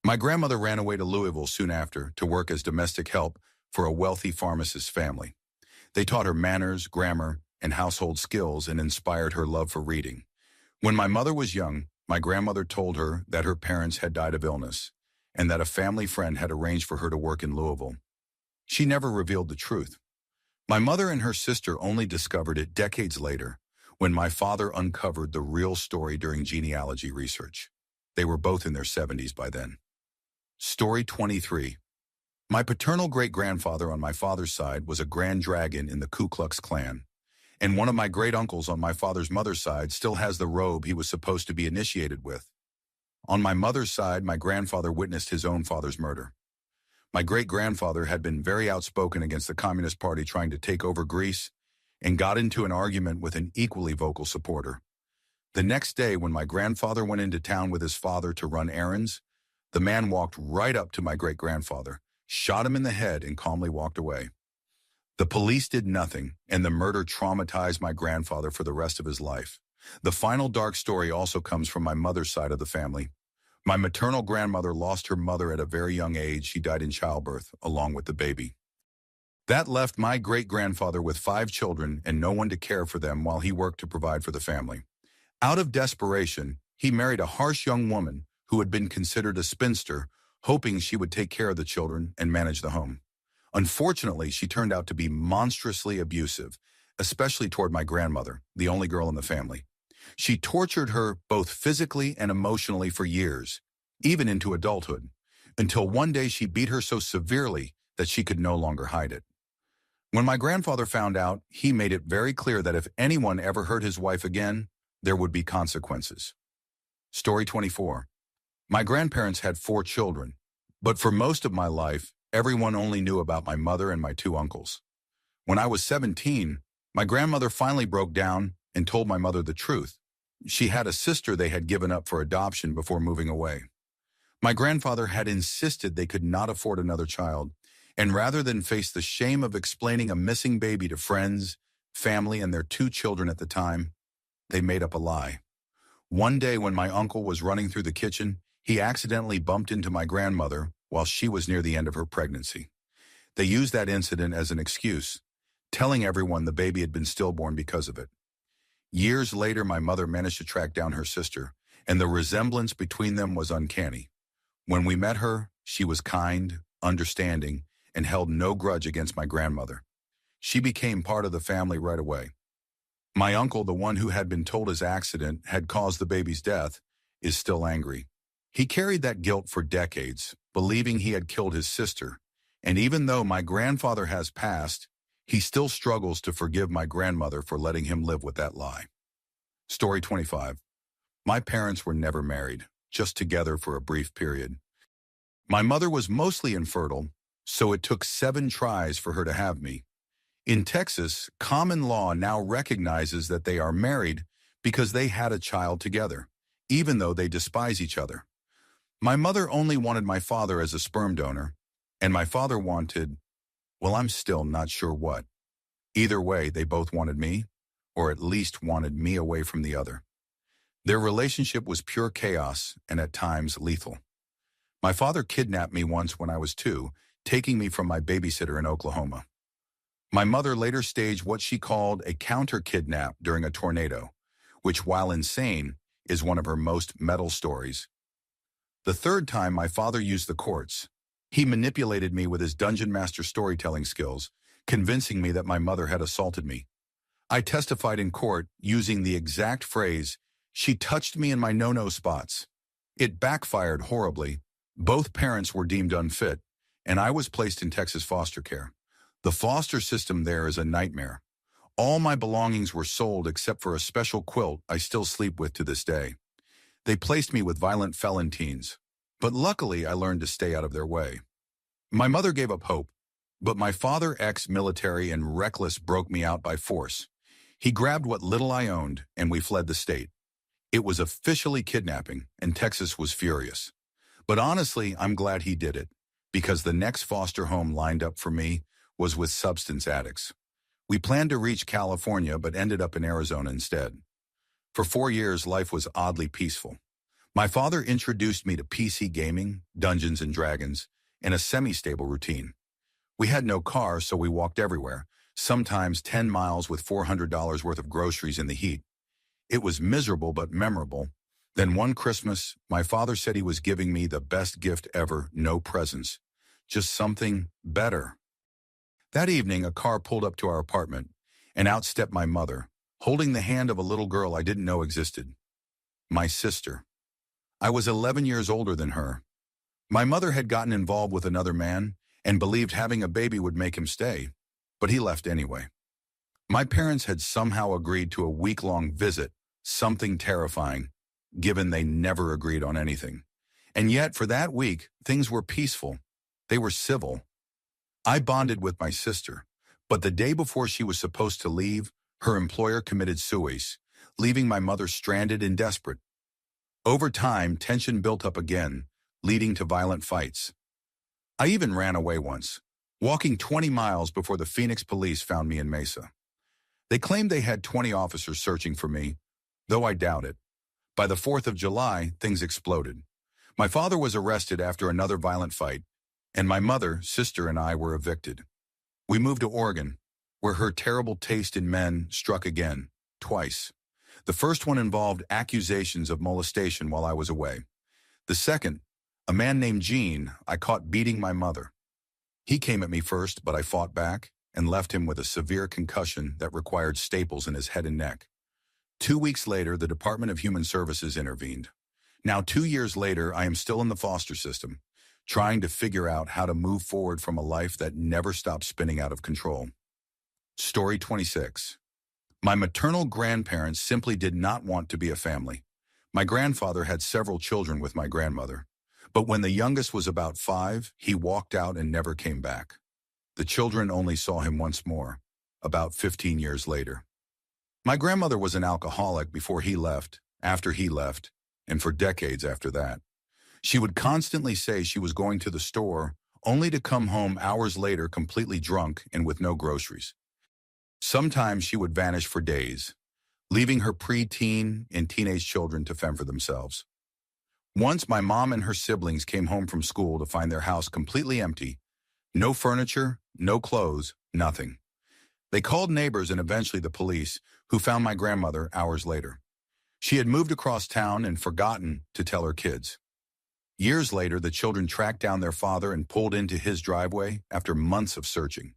My grandmother ran away to Louisville soon after to work as domestic help for a wealthy pharmacist's family. They taught her manners, grammar, and household skills and inspired her love for reading. When my mother was young, my grandmother told her that her parents had died of illness and that a family friend had arranged for her to work in Louisville. She never revealed the truth. My mother and her sister only discovered it decades later when my father uncovered the real story during genealogy research. They were both in their 70s by then. Story 23. My paternal great-grandfather on my father's side was a Grand Dragon in the Ku Klux Klan, and one of my great-uncles on my father's mother's side still has the robe he was supposed to be initiated with. On my mother's side, my grandfather witnessed his own father's murder. My great-grandfather had been very outspoken against the Communist Party trying to take over Greece and got into an argument with an equally vocal supporter. The next day, when my grandfather went into town with his father to run errands, the man walked right up to my great-grandfather, shot him in the head, and calmly walked away. The police did nothing, and the murder traumatized my grandfather for the rest of his life. The final dark story also comes from my mother's side of the family. My maternal grandmother lost her mother at a very young age. She died in childbirth, along with the baby. That left my great-grandfather with 5 children and no one to care for them while he worked to provide for the family. Out of desperation, he married a harsh young woman who had been considered a spinster, hoping she would take care of the children and manage the home. Unfortunately, she turned out to be monstrously abusive, especially toward my grandmother, the only girl in the family. She tortured her both physically and emotionally for years, even into adulthood, until one day she beat her so severely that she could no longer hide it. When my grandfather found out, he made it very clear that if anyone ever hurt his wife again, there would be consequences. Story 24. My grandparents had 4 children, but for most of my life, everyone only knew about my mother and my 2 uncles. When I was 17, my grandmother finally broke down and told my mother the truth. She had a sister they had given up for adoption before moving away. My grandfather had insisted they could not afford another child, and rather than face the shame of explaining a missing baby to friends, family, and their 2 children at the time, they made up a lie. One day when my uncle was running through the kitchen, he accidentally bumped into my grandmother while she was near the end of her pregnancy. They used that incident as an excuse, telling everyone the baby had been stillborn because of it. Years later, my mother managed to track down her sister, and the resemblance between them was uncanny. When we met her, she was kind, understanding, and held no grudge against my grandmother. She became part of the family right away. My uncle, the one who had been told his accident had caused the baby's death, is still angry. He carried that guilt for decades, believing he had killed his sister, and even though my grandfather has passed, he still struggles to forgive my grandmother for letting him live with that lie. Story 25. My parents were never married, just together for a brief period. My mother was mostly infertile, so it took 7 tries for her to have me. In Texas, common law now recognizes that they are married because they had a child together, even though they despise each other. My mother only wanted my father as a sperm donor, and my father wanted, well, I'm still not sure what. Either way, they both wanted me, or at least wanted me away from the other. Their relationship was pure chaos and at times lethal. My father kidnapped me once when I was 2, taking me from my babysitter in Oklahoma. My mother later staged what she called a counter-kidnap during a tornado, which, while insane, is one of her most metal stories. The 3rd time, my father used the courts. He manipulated me with his dungeon master storytelling skills, convincing me that my mother had assaulted me. I testified in court using the exact phrase, "She touched me in my no-no spots." It backfired horribly. Both parents were deemed unfit, and I was placed in Texas foster care. The foster system there is a nightmare. All my belongings were sold except for a special quilt I still sleep with to this day. They placed me with violent felon teens, but luckily I learned to stay out of their way. My mother gave up hope, but my father, ex-military and reckless, broke me out by force. He grabbed what little I owned, and we fled the state. It was officially kidnapping, and Texas was furious. But honestly, I'm glad he did it. because the next foster home lined up for me was with substance addicts. We planned to reach California but ended up in Arizona instead. For 4 years, life was oddly peaceful. My father introduced me to PC gaming, Dungeons and Dragons, and a semi-stable routine. We had no car, so we walked everywhere, sometimes 10 miles with $400 worth of groceries in the heat. It was miserable but memorable. Then one Christmas, my father said he was giving me the best gift ever, no presents, just something better. That evening, a car pulled up to our apartment, and out stepped my mother, holding the hand of a little girl I didn't know existed. My sister. I was 11 years older than her. My mother had gotten involved with another man and believed having a baby would make him stay, but he left anyway. My parents had somehow agreed to a week-long visit, something terrifying, given they never agreed on anything. And yet, for that week, things were peaceful. They were civil. I bonded with my sister, but the day before she was supposed to leave, her employer committed suicide, leaving my mother stranded and desperate. Over time, tension built up again, leading to violent fights. I even ran away once, walking 20 miles before the Phoenix police found me in Mesa. They claimed they had 20 officers searching for me, though I doubt it. By the 4th of July, things exploded. My father was arrested after another violent fight, and my mother, sister, and I were evicted. We moved to Oregon, where her terrible taste in men struck again, twice. The first one involved accusations of molestation while I was away. The second, a man named Gene, I caught beating my mother. He came at me first, but I fought back and left him with a severe concussion that required staples in his head and neck. 2 weeks later, the Department of Human Services intervened. Now, 2 years later, I am still in the foster system, trying to figure out how to move forward from a life that never stopped spinning out of control. Story 26. My maternal grandparents simply did not want to be a family. My grandfather had several children with my grandmother, but when the youngest was about 5, he walked out and never came back. The children only saw him once more, about 15 years later. My grandmother was an alcoholic before he left, after he left, and for decades after that. She would constantly say she was going to the store, only to come home hours later completely drunk and with no groceries. Sometimes she would vanish for days, leaving her preteen and teenage children to fend for themselves. Once my mom and her siblings came home from school to find their house completely empty. No furniture, no clothes, nothing. They called neighbors and eventually the police, who found my grandmother hours later. She had moved across town and forgotten to tell her kids. Years later, the children tracked down their father and pulled into his driveway after months of searching.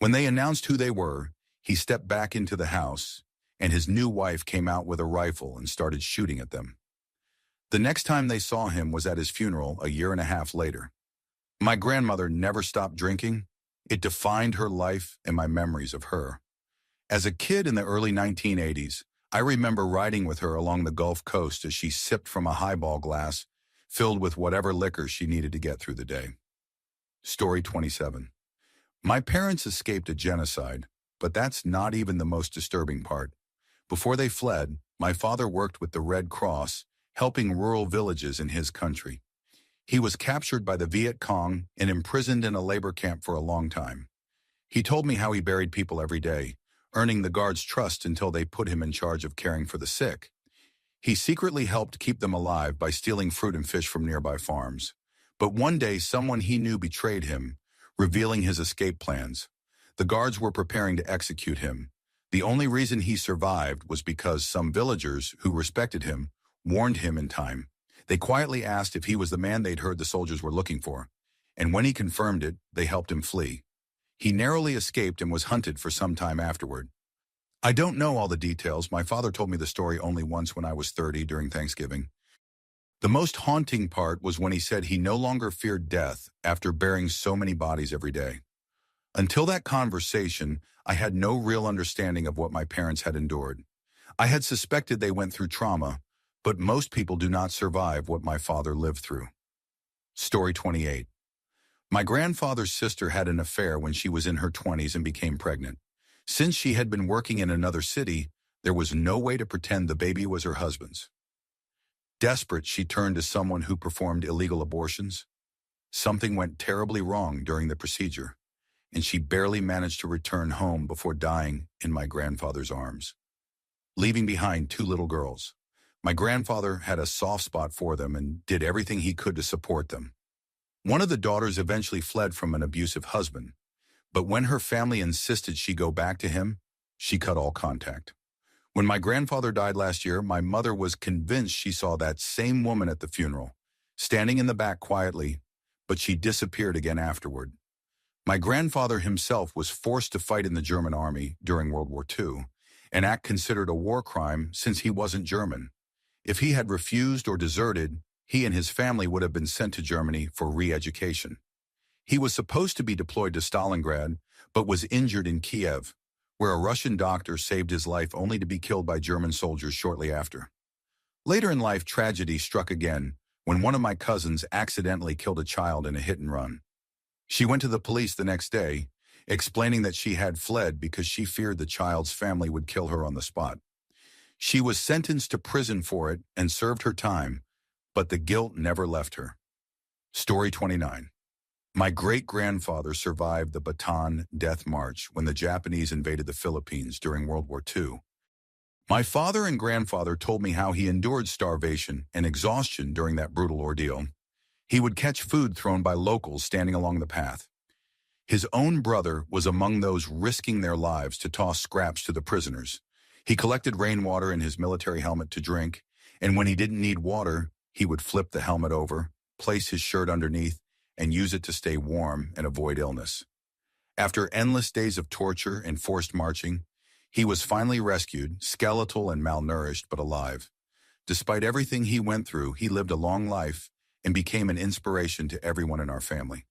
When they announced who they were, he stepped back into the house, and his new wife came out with a rifle and started shooting at them. The next time they saw him was at his funeral a year and a half later. My grandmother never stopped drinking. It defined her life and my memories of her. As a kid in the early 1980s, I remember riding with her along the Gulf Coast as she sipped from a highball glass filled with whatever liquor she needed to get through the day. Story 27. My parents escaped a genocide, but that's not even the most disturbing part. Before they fled, my father worked with the Red Cross, helping rural villages in his country. He was captured by the Viet Cong and imprisoned in a labor camp for a long time. He told me how he buried people every day, earning the guards' trust until they put him in charge of caring for the sick. He secretly helped keep them alive by stealing fruit and fish from nearby farms. But one day, someone he knew betrayed him, revealing his escape plans. The guards were preparing to execute him. The only reason he survived was because some villagers, who respected him, warned him in time. They quietly asked if he was the man they'd heard the soldiers were looking for, and when he confirmed it, they helped him flee. He narrowly escaped and was hunted for some time afterward. I don't know all the details. My father told me the story only once when I was 30 during Thanksgiving. The most haunting part was when he said he no longer feared death after burying so many bodies every day. Until that conversation, I had no real understanding of what my parents had endured. I had suspected they went through trauma, but most people do not survive what my father lived through. Story 28. My grandfather's sister had an affair when she was in her 20s and became pregnant. Since she had been working in another city, there was no way to pretend the baby was her husband's. Desperate, she turned to someone who performed illegal abortions. Something went terribly wrong during the procedure, and she barely managed to return home before dying in my grandfather's arms, leaving behind two little girls. My grandfather had a soft spot for them and did everything he could to support them. One of the daughters eventually fled from an abusive husband, but when her family insisted she go back to him, she cut all contact. When my grandfather died last year, my mother was convinced she saw that same woman at the funeral, standing in the back quietly, but she disappeared again afterward. My grandfather himself was forced to fight in the German army during World War II, an act considered a war crime since he wasn't German. If he had refused or deserted, he and his family would have been sent to Germany for re-education. He was supposed to be deployed to Stalingrad, but was injured in Kiev, where a Russian doctor saved his life only to be killed by German soldiers shortly after. Later in life, tragedy struck again when one of my cousins accidentally killed a child in a hit-and-run. She went to the police the next day, explaining that she had fled because she feared the child's family would kill her on the spot. She was sentenced to prison for it and served her time, but the guilt never left her. Story 29. My great-grandfather survived the Bataan Death March when the Japanese invaded the Philippines during World War II. My father and grandfather told me how he endured starvation and exhaustion during that brutal ordeal. He would catch food thrown by locals standing along the path. His own brother was among those risking their lives to toss scraps to the prisoners. He collected rainwater in his military helmet to drink, and when he didn't need water, he would flip the helmet over, place his shirt underneath, and use it to stay warm and avoid illness. After endless days of torture and forced marching, he was finally rescued, skeletal and malnourished, but alive. Despite everything he went through, he lived a long life and became an inspiration to everyone in our family.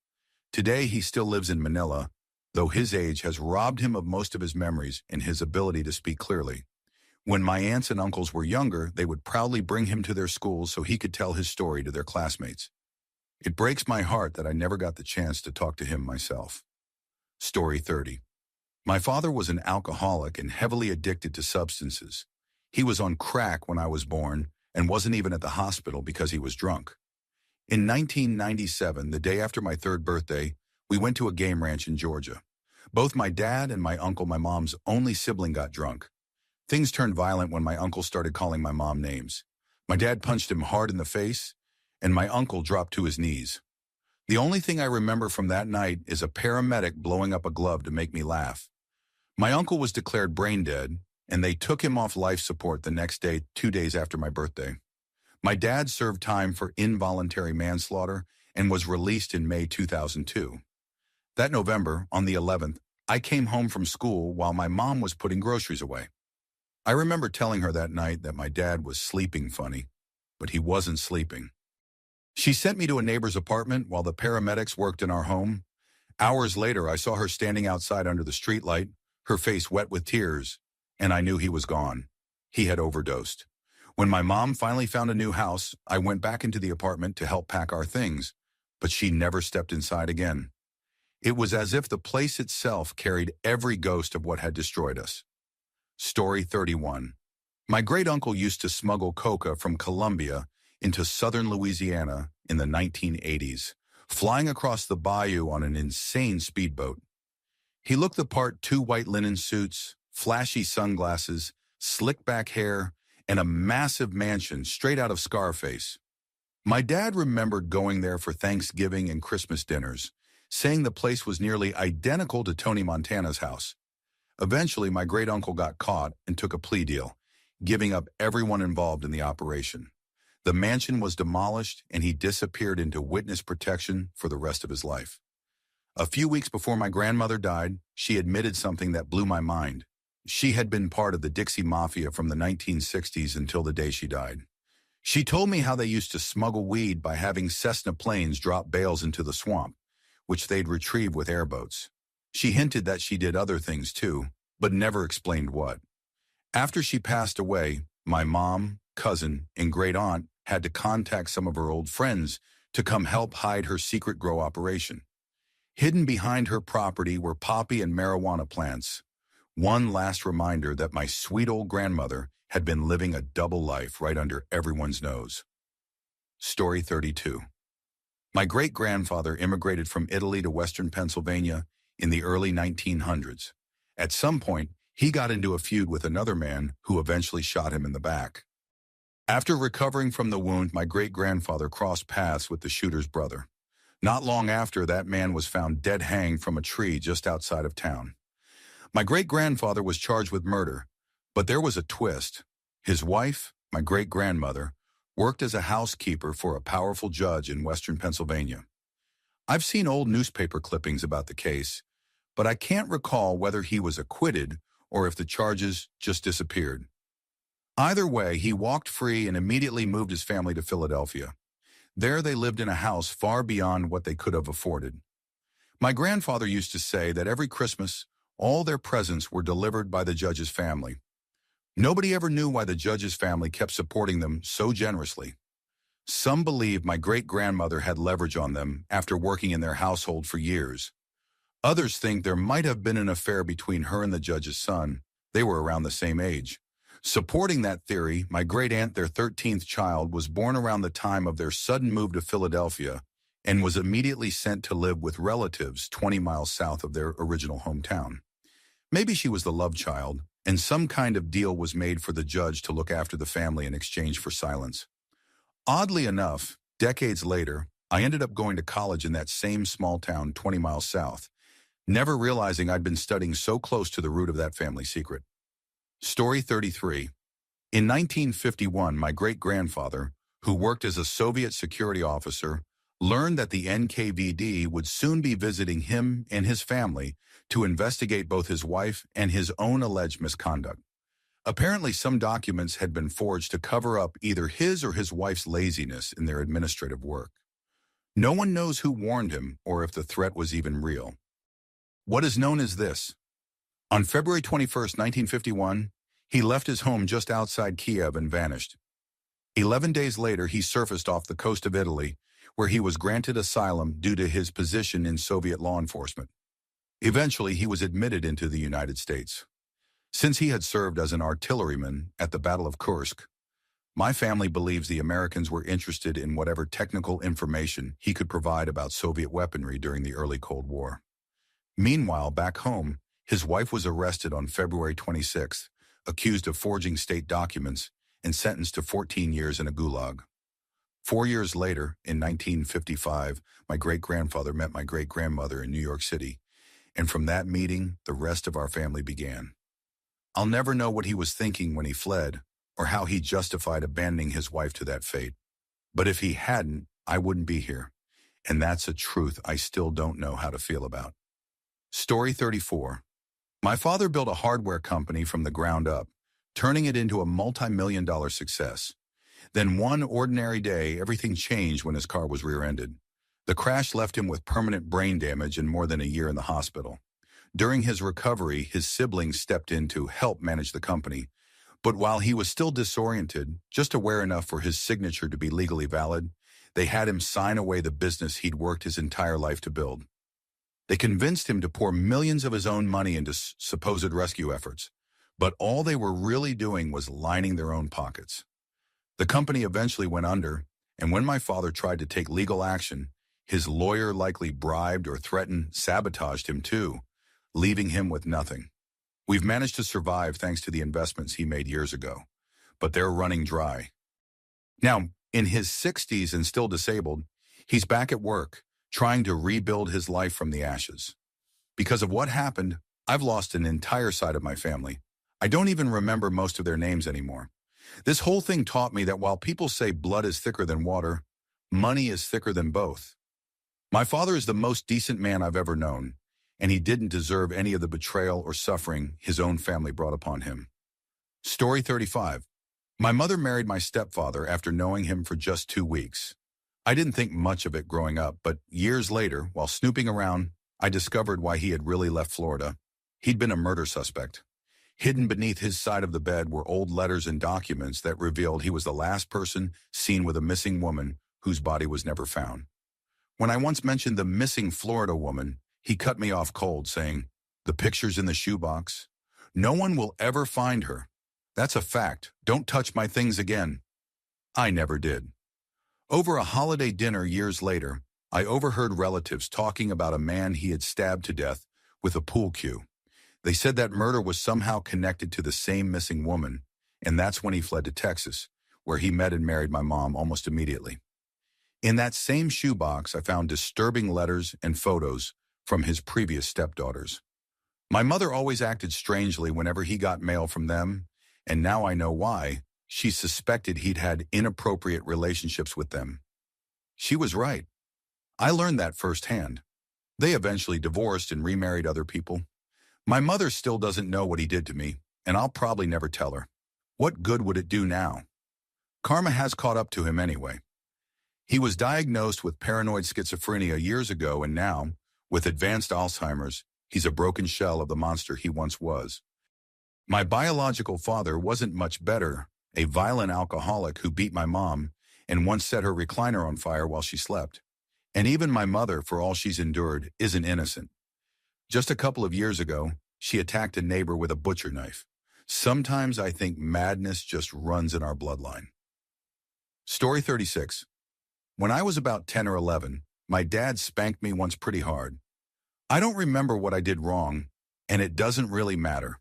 Today, he still lives in Manila, though his age has robbed him of most of his memories and his ability to speak clearly. When my aunts and uncles were younger, they would proudly bring him to their schools so he could tell his story to their classmates. It breaks my heart that I never got the chance to talk to him myself. Story 30. My father was an alcoholic and heavily addicted to substances. He was on crack when I was born and wasn't even at the hospital because he was drunk. In 1997, the day after my third birthday, we went to a game ranch in Georgia. Both my dad and my uncle, my mom's only sibling, got drunk. Things turned violent when my uncle started calling my mom names. My dad punched him hard in the face, and my uncle dropped to his knees. The only thing I remember from that night is a paramedic blowing up a glove to make me laugh. My uncle was declared brain dead, and they took him off life support the next day, 2 days after my birthday. My dad served time for involuntary manslaughter and was released in May 2002. That November, on the 11th, I came home from school while my mom was putting groceries away. I remember telling her that night that my dad was sleeping funny, but he wasn't sleeping. She sent me to a neighbor's apartment while the paramedics worked in our home. Hours later, I saw her standing outside under the streetlight, her face wet with tears, and I knew he was gone. He had overdosed. When my mom finally found a new house, I went back into the apartment to help pack our things, but she never stepped inside again. It was as if the place itself carried every ghost of what had destroyed us. Story 31. My great-uncle used to smuggle coca from Colombia into southern Louisiana in the 1980s, flying across the bayou on an insane speedboat. He looked the part: 2 white linen suits, flashy sunglasses, slick-back hair, and a massive mansion straight out of Scarface. My dad remembered going there for Thanksgiving and Christmas dinners, saying the place was nearly identical to Tony Montana's house. Eventually, my great-uncle got caught and took a plea deal, giving up everyone involved in the operation. The mansion was demolished, and he disappeared into witness protection for the rest of his life. A few weeks before my grandmother died, she admitted something that blew my mind. She had been part of the Dixie Mafia from the 1960s until the day she died. She told me how they used to smuggle weed by having Cessna planes drop bales into the swamp, which they'd retrieve with airboats. She hinted that she did other things too, but never explained what. After she passed away, my mom, cousin, and great-aunt had to contact some of her old friends to come help hide her secret grow operation. Hidden behind her property were poppy and marijuana plants. One last reminder that my sweet old grandmother had been living a double life right under everyone's nose. Story 32. My great-grandfather immigrated from Italy to Western Pennsylvania in the early 1900s. At some point, he got into a feud with another man who eventually shot him in the back. After recovering from the wound, my great-grandfather crossed paths with the shooter's brother. Not long after, that man was found dead hanged from a tree just outside of town. My great-grandfather was charged with murder, but there was a twist. His wife, my great-grandmother, worked as a housekeeper for a powerful judge in Western Pennsylvania. I've seen old newspaper clippings about the case, but I can't recall whether he was acquitted or if the charges just disappeared. Either way, he walked free and immediately moved his family to Philadelphia. There they lived in a house far beyond what they could have afforded. My grandfather used to say that every Christmas, all their presents were delivered by the judge's family. Nobody ever knew why the judge's family kept supporting them so generously. Some believe my great-grandmother had leverage on them after working in their household for years. Others think there might have been an affair between her and the judge's son. They were around the same age. Supporting that theory, my great-aunt, their 13th child, was born around the time of their sudden move to Philadelphia and was immediately sent to live with relatives 20 miles south of their original hometown. Maybe she was the love child, and some kind of deal was made for the judge to look after the family in exchange for silence. Oddly enough, decades later, I ended up going to college in that same small town 20 miles south, never realizing I'd been studying so close to the root of that family secret. Story 33. In 1951, my great-grandfather, who worked as a Soviet security officer, learned that the NKVD would soon be visiting him and his family to investigate both his wife and his own alleged misconduct. Apparently, some documents had been forged to cover up either his or his wife's laziness in their administrative work. No one knows who warned him or if the threat was even real. What is known as this: on February 21, 1951, he left his home just outside Kiev and vanished. 11 days later, he surfaced off the coast of Italy, where he was granted asylum due to his position in Soviet law enforcement. Eventually, he was admitted into the United States. Since he had served as an artilleryman at the Battle of Kursk, my family believes the Americans were interested in whatever technical information he could provide about Soviet weaponry during the early Cold War. Meanwhile, back home, his wife was arrested on February 26th, accused of forging state documents, and sentenced to 14 years in a gulag. 4 years later, in 1955, my great-grandfather met my great-grandmother in New York City, and from that meeting, the rest of our family began. I'll never know what he was thinking when he fled, or how he justified abandoning his wife to that fate. But if he hadn't, I wouldn't be here, and that's a truth I still don't know how to feel about. Story 34. My father built a hardware company from the ground up, turning it into a multi-million-dollar success. Then one ordinary day, everything changed when his car was rear-ended. The crash left him with permanent brain damage and more than a year in the hospital. During his recovery, his siblings stepped in to help manage the company. But while he was still disoriented, just aware enough for his signature to be legally valid, they had him sign away the business he'd worked his entire life to build. They convinced him to pour millions of his own money into supposed rescue efforts, but all they were really doing was lining their own pockets. The company eventually went under, and when my father tried to take legal action, his lawyer likely bribed or threatened, sabotaged him too, leaving him with nothing. We've managed to survive thanks to the investments he made years ago, but they're running dry. Now, in his 60s and still disabled, he's back at work, trying to rebuild his life from the ashes. Because of what happened, I've lost an entire side of my family. I don't even remember most of their names anymore. This whole thing taught me that while people say blood is thicker than water, money is thicker than both. My father is the most decent man I've ever known, and he didn't deserve any of the betrayal or suffering his own family brought upon him. Story 35. My mother married my stepfather after knowing him for just 2 weeks. I didn't think much of it growing up, but years later, while snooping around, I discovered why he had really left Florida. He'd been a murder suspect. Hidden beneath his side of the bed were old letters and documents that revealed he was the last person seen with a missing woman whose body was never found. When I once mentioned the missing Florida woman, he cut me off cold, saying, "The picture's in the shoebox. No one will ever find her. That's a fact. Don't touch my things again." I never did. Over a holiday dinner years later, I overheard relatives talking about a man he had stabbed to death with a pool cue. They said that murder was somehow connected to the same missing woman, and that's when he fled to Texas, where he met and married my mom almost immediately. In that same shoebox, I found disturbing letters and photos from his previous stepdaughters. My mother always acted strangely whenever he got mail from them, and now I know why. She suspected he'd had inappropriate relationships with them. She was right. I learned that firsthand. They eventually divorced and remarried other people. My mother still doesn't know what he did to me, and I'll probably never tell her. What good would it do now? Karma has caught up to him anyway. He was diagnosed with paranoid schizophrenia years ago, and now, with advanced Alzheimer's, he's a broken shell of the monster he once was. My biological father wasn't much better, a violent alcoholic who beat my mom and once set her recliner on fire while she slept. And even my mother, for all she's endured, isn't innocent. Just a couple of years ago, she attacked a neighbor with a butcher knife. Sometimes I think madness just runs in our bloodline. Story 36. When I was about 10 or 11, my dad spanked me once pretty hard. I don't remember what I did wrong, and it doesn't really matter.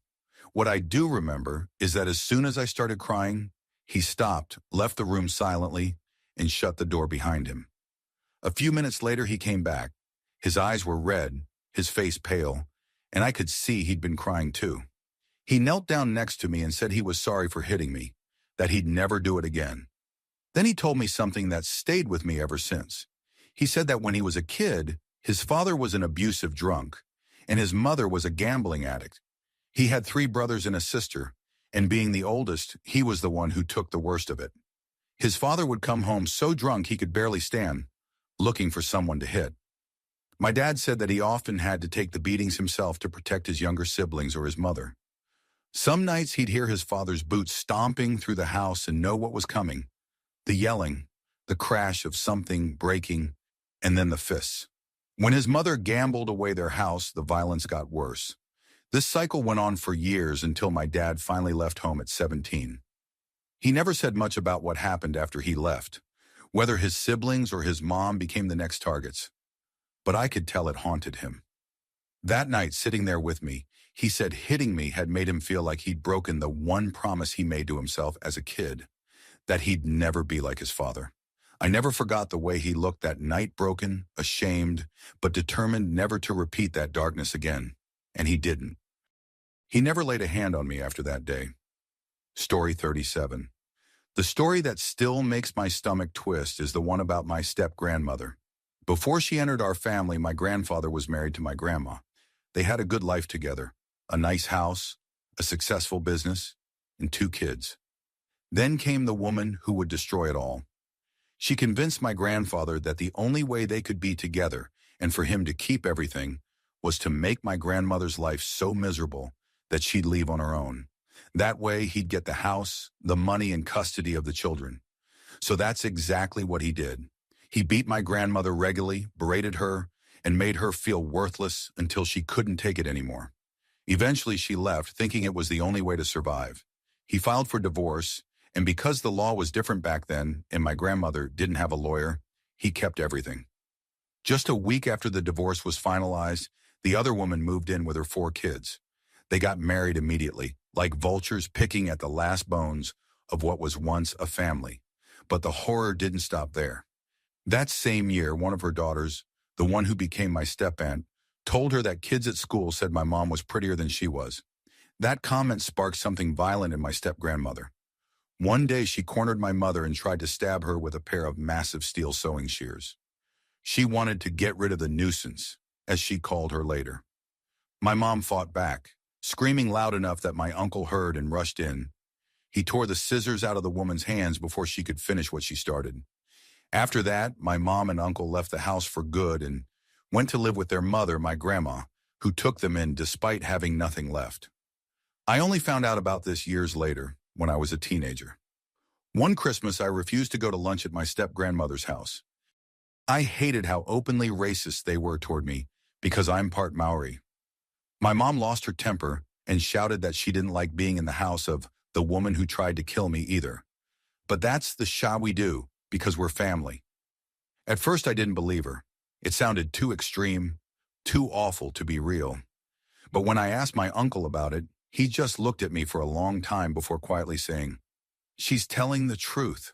What I do remember is that as soon as I started crying, he stopped, left the room silently, and shut the door behind him. A few minutes later, he came back. His eyes were red, his face pale, and I could see he'd been crying too. He knelt down next to me and said he was sorry for hitting me, that he'd never do it again. Then he told me something that stayed with me ever since. He said that when he was a kid, his father was an abusive drunk, and his mother was a gambling addict. He had 3 brothers and a sister, and being the oldest, he was the one who took the worst of it. His father would come home so drunk he could barely stand, looking for someone to hit. My dad said that he often had to take the beatings himself to protect his younger siblings or his mother. Some nights he'd hear his father's boots stomping through the house and know what was coming. The yelling, the crash of something breaking, and then the fists. When his mother gambled away their house, the violence got worse. This cycle went on for years until my dad finally left home at 17. He never said much about what happened after he left, whether his siblings or his mom became the next targets. But I could tell it haunted him. That night, sitting there with me, he said hitting me had made him feel like he'd broken the one promise he made to himself as a kid, that he'd never be like his father. I never forgot the way he looked that night, broken, ashamed, but determined never to repeat that darkness again. And he didn't. He never laid a hand on me after that day. Story 37. The story that still makes my stomach twist is the one about my step-grandmother. Before she entered our family, my grandfather was married to my grandma. They had a good life together, a nice house, a successful business, and 2 kids. Then came the woman who would destroy it all. She convinced my grandfather that the only way they could be together and for him to keep everything was to make my grandmother's life so miserable that she'd leave on her own. That way he'd get the house, the money, and custody of the children. So that's exactly what he did. He beat my grandmother regularly, berated her, and made her feel worthless until she couldn't take it anymore. Eventually she left, thinking it was the only way to survive. He filed for divorce, and because the law was different back then and my grandmother didn't have a lawyer, he kept everything. Just a week after the divorce was finalized, the other woman moved in with her 4 kids. They got married immediately, like vultures picking at the last bones of what was once a family. But the horror didn't stop there. That same year, one of her daughters, the one who became my step-aunt, told her that kids at school said my mom was prettier than she was. That comment sparked something violent in my step-grandmother. One day she cornered my mother and tried to stab her with a pair of massive steel sewing shears. She wanted to get rid of the nuisance, as she called her later. My mom fought back, screaming loud enough that my uncle heard and rushed in. He tore the scissors out of the woman's hands before she could finish what she started. After that, my mom and uncle left the house for good and went to live with their mother, my grandma, who took them in despite having nothing left. I only found out about this years later, when I was a teenager. One Christmas, I refused to go to lunch at my step-grandmother's house. I hated how openly racist they were toward me because I'm part Maori. My mom lost her temper and shouted that she didn't like being in the house of the woman who tried to kill me either. But that's the sha we do, because we're family. At first I didn't believe her. It sounded too extreme, too awful to be real. But when I asked my uncle about it, he just looked at me for a long time before quietly saying, "She's telling the truth."